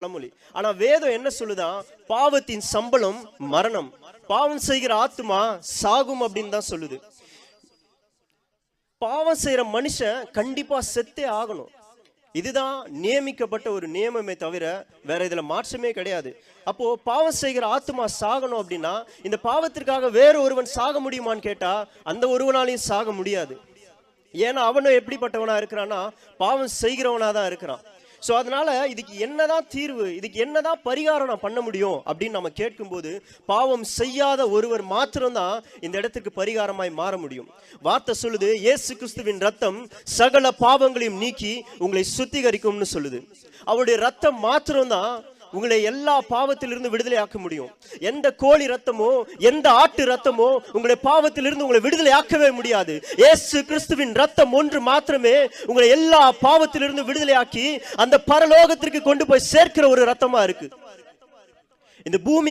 பழமொழி. ஆனா வேதம் என்ன சொல்லுதான்? பாவத்தின் சம்பளம் மரணம், பாவம் செய்கிற ஆத்துமா சாகும் அப்படின்னு தான் சொல்லுது. பாவம் செய்யற மனுஷன் கண்டிப்பா செத்தே ஆகணும். இதுதான் நியமிக்கப்பட்ட ஒரு நியமமே தவிர வேற இதுல மாற்றமே கிடையாது. அப்போ பாவம் செய்கிற ஆத்துமா சாகணும் அப்படின்னா இந்த பாவத்திற்காக வேற ஒருவன் சாக முடியுமான்னு கேட்டா அந்த ஒருவனாலையும் சாக முடியாது. ஏன்னா அவனும் எப்படிப்பட்டவனா இருக்கிறான்னா பாவம் செய்கிறவனா தான் இருக்கிறான். ஸோ அதனால இதுக்கு என்னதான் தீர்வு, இதுக்கு என்னதான் பரிகாரம் நான் பண்ண முடியும் அப்படின்னு நம்ம கேட்கும்போது பாவம் செய்யாத ஒருவர் மாத்திரம்தான் இந்த இடத்துக்கு பரிகாரமாய் மாற முடியும். வார்த்தை சொல்லுது, இயேசு கிறிஸ்துவின் ரத்தம் சகல பாவங்களையும் நீக்கி உங்களை சுத்திகரிக்கும்னு சொல்லுது. அவருடைய ரத்தம் மாத்திரம்தான் உங்களை எல்லா பாவத்திலிருந்து விடுதலை ஆக்க முடியும். எந்த கோழி ரத்தமோ எந்த ஆட்டு ரத்தமோ உங்களை பாவத்திலிருந்து உங்களை விடுதலை ஆக்கவே முடியாது. இயேசு கிறிஸ்துவின் ரத்தம் ஒன்று மாத்திரமே உங்களை எல்லா பாவத்திலிருந்து விடுதலை ஆக்கி அந்த பரலோகத்திற்கு கொண்டு போய் சேர்க்கிற ஒரு ரத்தமா இருக்கு. இந்த பூமி